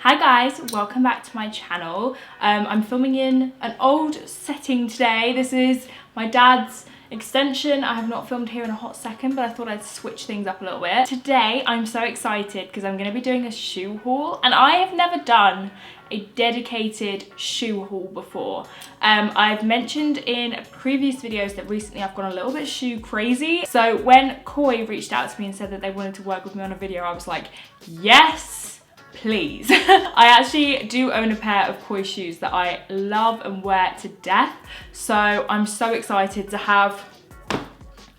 Hi guys, welcome back to my channel. I'm filming in an old setting today. This is my dad's extension. I have not filmed here in a hot second, but I thought I'd switch things up a little bit. Today, I'm so excited because I'm going to be doing a shoe haul, and I have never done a dedicated shoe haul before. I've mentioned in previous videos that recently I've gone a little bit shoe crazy. So when Koi reached out to me and said that they wanted to work with me on a video, I was like, yes! Please. I actually do own a pair of Koi shoes that I love and wear to death. So I'm so excited to have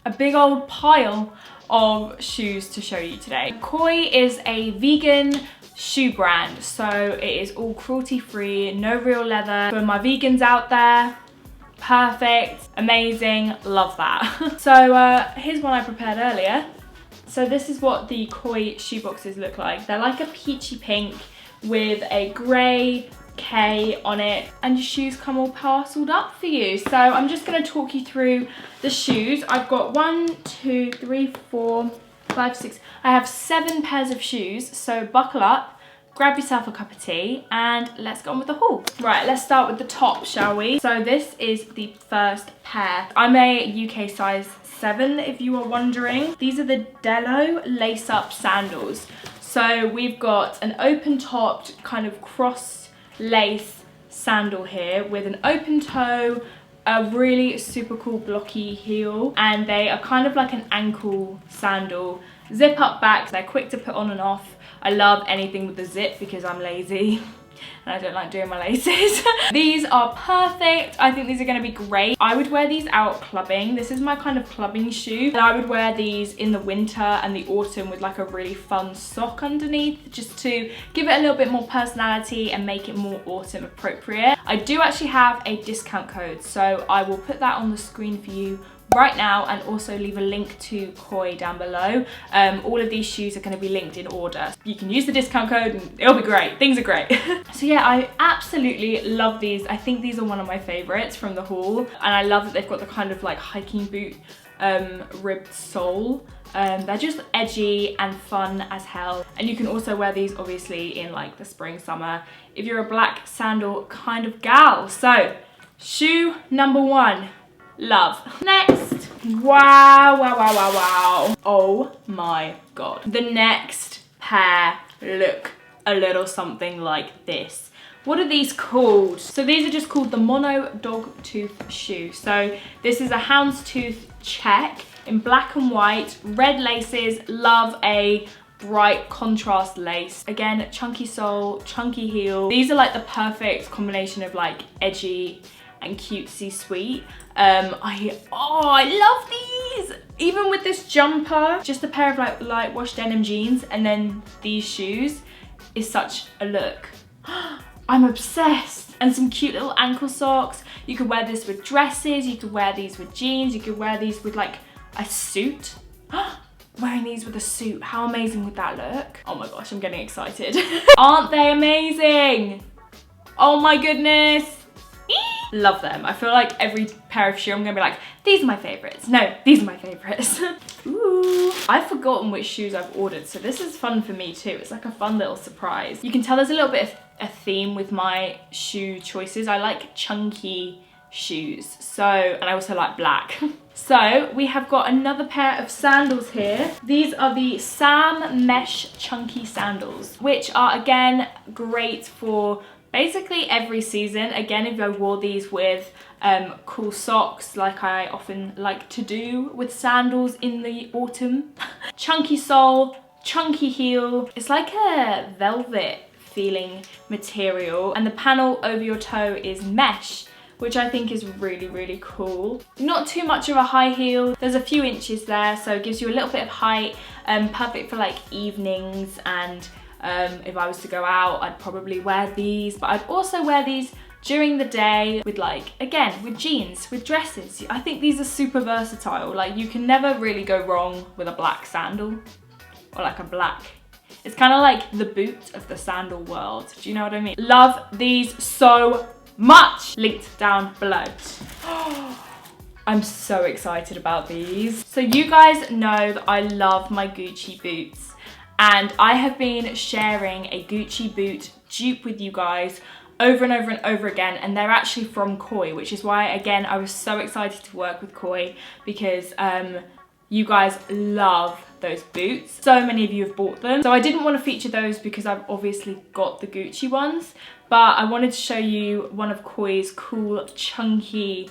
a big old pile of shoes to show you today. Koi is a vegan shoe brand. So it is all cruelty free, no real leather. For my vegans out there, perfect, amazing, love that. So here's one I prepared earlier. So this is what the Koi shoe boxes look like. They're like a peachy pink with a grey K on it, and your shoes come all parceled up for you. So I'm just going to talk you through the shoes. I've got 1, 2, 3, 4, 5, 6. I have 7 pairs of shoes. So buckle up, grab yourself a cup of tea, and let's get on with the haul. Right, let's start with the top, shall we? So this is the first pair. I'm a UK size 7, if you are wondering. These are the Dello lace-up sandals. So we've got an open-topped kind of cross lace sandal here with an open toe, a really super cool blocky heel, and they are kind of like an ankle sandal. Zip up back, they're quick to put on and off. I love anything with a zip because I'm lazy and I don't like doing my laces. These are perfect. I think these are going to be great. I would wear these out clubbing. This is my kind of clubbing shoe. And I would wear these in the winter and the autumn with like a really fun sock underneath, just to give it a little bit more personality and make it more autumn appropriate. I do actually have a discount code, so I will put that on the screen for you right now, and also leave a link to Koi down below. All of these shoes are going to be linked in order. You can use the discount code and it'll be great. Things are great. So yeah, I absolutely love these. I think these are one of my favorites from the haul, and I love that they've got the kind of like hiking boot ribbed sole. They're just edgy and fun as hell, and you can also wear these obviously in like the spring, summer if you're a black sandal kind of gal. So shoe number 1, love. Next, wow. Oh my god. The next pair look a little something like this. What are these called? So these are just called the Mono Dog Tooth shoe. So this is a houndstooth check in black and white, red laces. Love a bright contrast lace. Again, chunky sole, chunky heel. These are like the perfect combination of like edgy and cutesy sweet. I love these. Even with this jumper, just a pair of like light wash denim jeans and then these shoes is such a look. I'm obsessed. And some cute little ankle socks. You could wear this with dresses, you could wear these with jeans, you could wear these with like a suit. Wearing these with a suit, how amazing would that look? Oh my gosh, I'm getting excited. Aren't they amazing? Oh my goodness. Love them. I feel like every pair of shoe I'm gonna be like, these are my favorites. No, these are my favorites. Ooh. I've forgotten which shoes I've ordered, so this is fun for me too. It's like a fun little surprise. You can tell there's a little bit of a theme with my shoe choices. I like chunky shoes, and I also like black. So we have got another pair of sandals here. These are the Sam Mesh Chunky Sandals, which are again great for basically every season. Again, if I wore these with cool socks like I often like to do with sandals in the autumn. Chunky sole, chunky heel. It's like a velvet feeling material, and the panel over your toe is mesh, which I think is really, really cool. Not too much of a high heel. There's a few inches there, so it gives you a little bit of height. Perfect for like evenings, and if I was to go out, I'd probably wear these, but I'd also wear these during the day with like, again, with jeans, with dresses. I think these are super versatile. Like you can never really go wrong with a black sandal or like a black. It's kind of like the boot of the sandal world. Do you know what I mean? Love these so much. Linked down below. I'm so excited about these. So you guys know that I love my Gucci boots. and I have been sharing a Gucci boot dupe with you guys over and over and over again, and they're actually from Koi, which is why, again, I was so excited to work with Koi, because you guys love those boots. So many of you have bought them. So I didn't want to feature those because I've obviously got the Gucci ones, but I wanted to show you one of Koi's cool chunky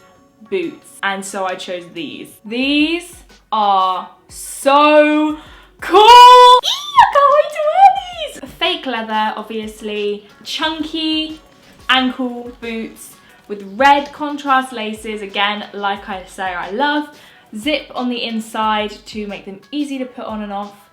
boots, and so I chose these. These are so cool! I can't wait to wear these! Fake leather, obviously, chunky ankle boots with red contrast laces, again, like I say I love. Zip on the inside to make them easy to put on and off,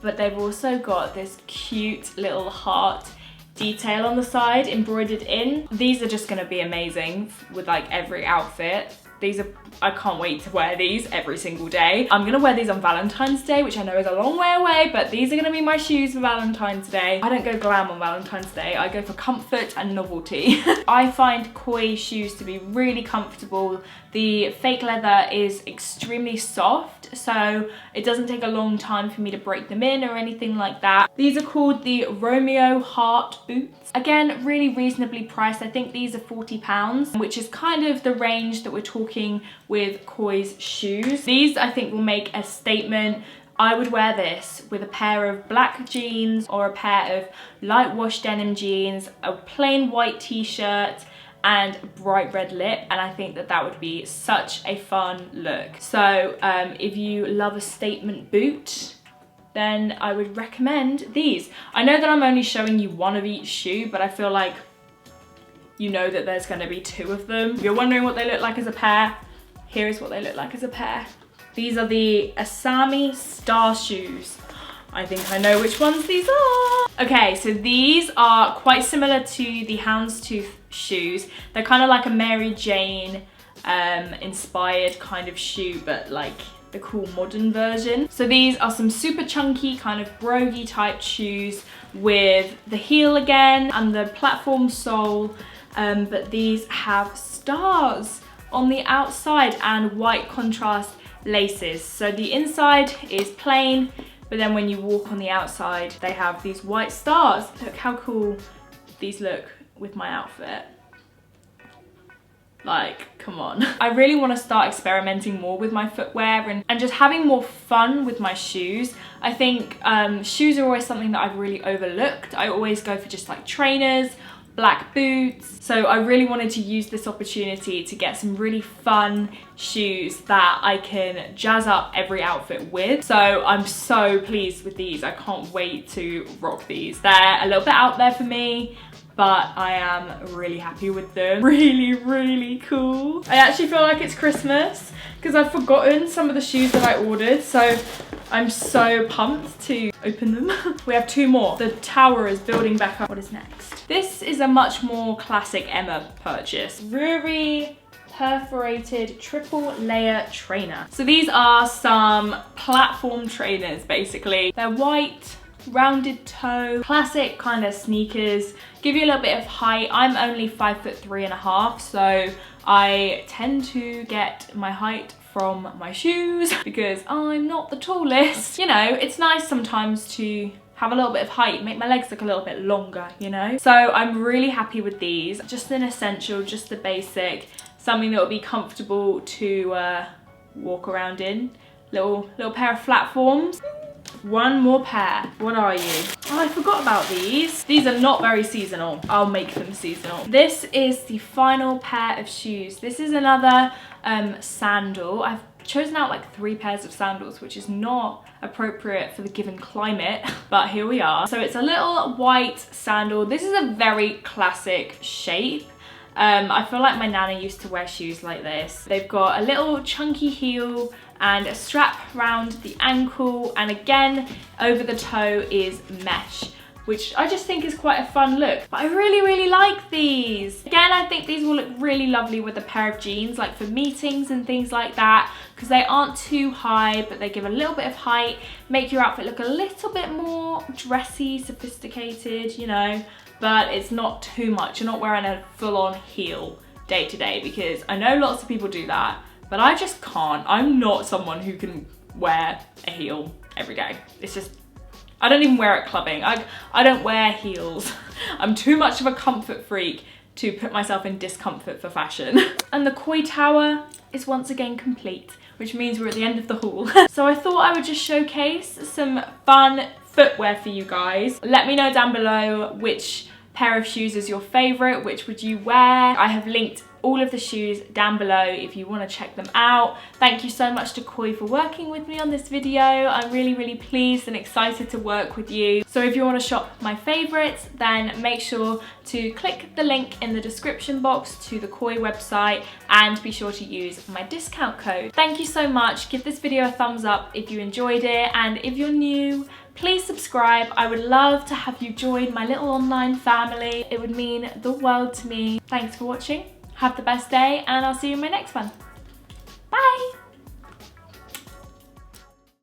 but they've also got this cute little heart detail on the side embroidered in. These are just gonna be amazing with like every outfit. These are, I can't wait to wear these every single day. I'm gonna wear these on Valentine's Day, which I know is a long way away, but these are gonna be my shoes for Valentine's Day. I don't go glam on Valentine's Day, I go for comfort and novelty. I find Koi shoes to be really comfortable. The fake leather is extremely soft, so it doesn't take a long time for me to break them in or anything like that. These are called the Romeo Heart boots. Again, really reasonably priced. I think these are £40, which is kind of the range that we're talking with Koi's shoes. These, I think, will make a statement. I would wear this with a pair of black jeans or a pair of light wash denim jeans, a plain white t-shirt, and bright red lip, and I think that that would be such a fun look. So if you love a statement boot, then I would recommend these. I know that I'm only showing you one of each shoe, but I feel like you know that there's gonna be two of them. If you're wondering what they look like as a pair, here is what they look like as a pair. These are the Asami Star shoes. I think I know which ones these are. Okay, so these are quite similar to the Houndstooth shoes. They're kind of like a Mary Jane inspired kind of shoe, but like the cool modern version. So these are some super chunky kind of broguey type shoes with the heel again and the platform sole, but these have stars on the outside and white contrast laces. So the inside is plain, but then when you walk on the outside, they have these white stars. Look how cool these look with my outfit. Like, come on. I really want to start experimenting more with my footwear and just having more fun with my shoes. I think shoes are always something that I've really overlooked. I always go for just like trainers, black boots. So I really wanted to use this opportunity to get some really fun shoes that I can jazz up every outfit with. So I'm so pleased with these. I can't wait to rock these. They're a little bit out there for me, but I am really happy with them. Really, really cool. I actually feel like it's Christmas because I've forgotten some of the shoes that I ordered, so I'm so pumped to open them. We have two more. The tower is building back up. What is next? This is a much more classic Emma purchase. Ruri perforated triple layer trainer. So these are some platform trainers, basically. They're white, rounded toe, classic kind of sneakers, give you a little bit of height. I'm only 5'3½", so I tend to get my height from my shoes because I'm not the tallest. You know, it's nice sometimes to have a little bit of height, make my legs look a little bit longer, you know? So I'm really happy with these. Just an essential, just the basic, something that will be comfortable to walk around in. Little pair of platforms. One more pair. What are you? Oh, I forgot about these. These are not very seasonal. I'll make them seasonal. This is the final pair of shoes. This is another sandal. I've chosen out like 3 pairs of sandals, which is not appropriate for the given climate, but here we are. So it's a little white sandal. This is a very classic shape. I feel like my nana used to wear shoes like this. They've got a little chunky heel and a strap around the ankle, and again over the toe is mesh, which I just think is quite a fun look. But I really, really like these. Again, I think these will look really lovely with a pair of jeans, like for meetings and things like that, because they aren't too high, but they give a little bit of height, make your outfit look a little bit more dressy, sophisticated, you know, but it's not too much. You're not wearing a full-on heel day to day, because I know lots of people do that, but I just can't. I'm not someone who can wear a heel every day. It's just, I don't even wear it clubbing. I don't wear heels. I'm too much of a comfort freak to put myself in discomfort for fashion. And the koi tower is once again complete, which means we're at the end of the haul. So I thought I would just showcase some fun footwear for you guys. Let me know down below which pair of shoes is your favorite, which would you wear. I have linked all of the shoes down below if you want to check them out. Thank you so much to Koi for working with me on this video. I'm really pleased and excited to work with you. So if you want to shop my favorites, then make sure to click the link in the description box to the Koi website and be sure to use my discount code. Thank you so much. Give this video a thumbs up if you enjoyed it, and if you're new, please subscribe. I would love to have you join my little online family. It would mean the world to me. Thanks for watching. Have the best day, and I'll see you in my next one. Bye!